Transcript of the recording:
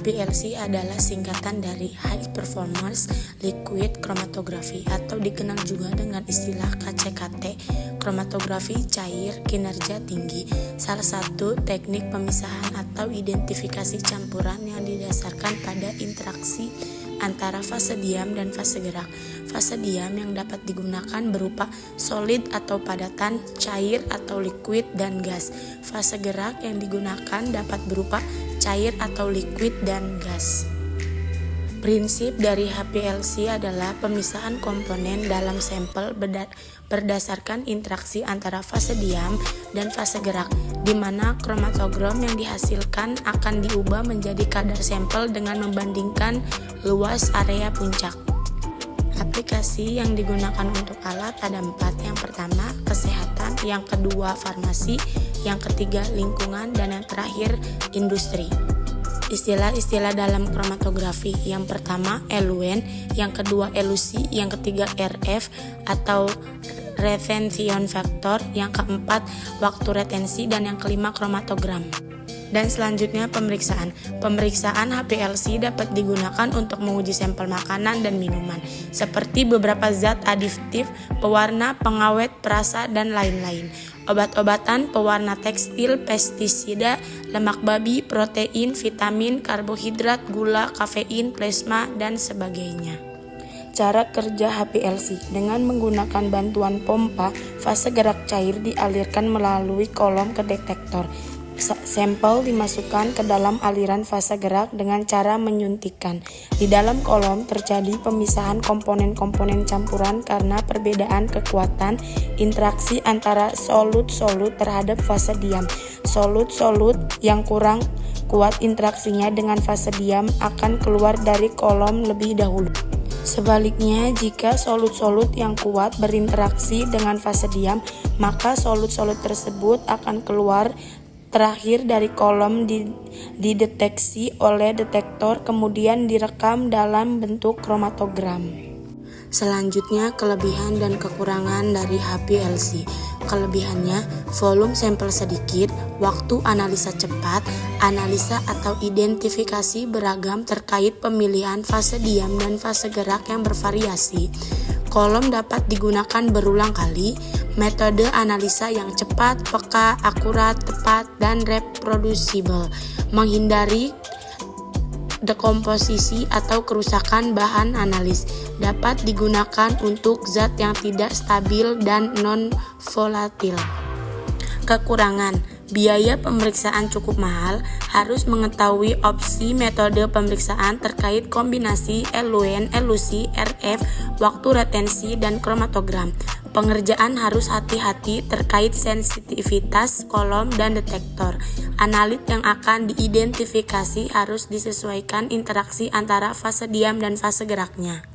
HPLC adalah singkatan dari High Performance Liquid Chromatography atau dikenal juga dengan istilah KCKT, kromatografi cair kinerja tinggi, salah satu teknik pemisahan atau identifikasi campuran yang didasarkan pada interaksi antara fase diam dan fase gerak. Fase diam yang dapat digunakan berupa solid atau padatan, cair atau liquid, dan gas. Fase gerak yang digunakan dapat berupa cair atau liquid dan gas. Prinsip dari HPLC adalah pemisahan komponen dalam sampel berdasarkan interaksi antara fase diam dan fase gerak, di mana kromatogram yang dihasilkan akan diubah menjadi kadar sampel dengan membandingkan luas area puncak. Aplikasi yang digunakan untuk alat ada 4. Yang pertama, kesehatan, yang kedua, farmasi, yang ketiga, lingkungan, dan yang terakhir, industri. Istilah-istilah dalam kromatografi: yang pertama eluen, yang kedua elusi, yang ketiga RF atau retention factor, yang keempat waktu retensi, dan yang kelima kromatogram. Dan selanjutnya pemeriksaan. Pemeriksaan HPLC dapat digunakan untuk menguji sampel makanan dan minuman, seperti beberapa zat adiktif, pewarna, pengawet, perasa, dan lain-lain. Obat-obatan, pewarna tekstil, pestisida, lemak babi, protein, vitamin, karbohidrat, gula, kafein, plasma, dan sebagainya. Cara kerja HPLC: dengan menggunakan bantuan pompa, fase gerak cair dialirkan melalui kolom ke detektor. Sampel dimasukkan ke dalam aliran fase gerak dengan cara menyuntikkan. Di dalam kolom terjadi pemisahan komponen-komponen campuran karena perbedaan kekuatan interaksi antara solut-solut terhadap fase diam. Solut-solut yang kurang kuat interaksinya dengan fase diam akan keluar dari kolom lebih dahulu. Sebaliknya, jika solut-solut yang kuat berinteraksi dengan fase diam, maka solut-solut tersebut akan keluar terakhir dari kolom, dideteksi oleh detektor, kemudian direkam dalam bentuk kromatogram. Selanjutnya, kelebihan dan kekurangan dari HPLC. Kelebihannya, volume sampel sedikit, waktu analisa cepat, analisa atau identifikasi beragam terkait pemilihan fase diam dan fase gerak yang bervariasi. Kolom dapat digunakan berulang kali, metode analisa yang cepat, peka, akurat, tepat, dan reproducible, menghindari dekomposisi atau kerusakan bahan analis, dapat digunakan untuk zat yang tidak stabil dan non-volatil. Kekurangan: biaya pemeriksaan cukup mahal, harus mengetahui opsi metode pemeriksaan terkait kombinasi eluen, elusi, RF, waktu retensi, dan kromatogram. Pengerjaan harus hati-hati terkait sensitivitas kolom dan detektor. Analit yang akan diidentifikasi harus disesuaikan interaksi antara fase diam dan fase geraknya.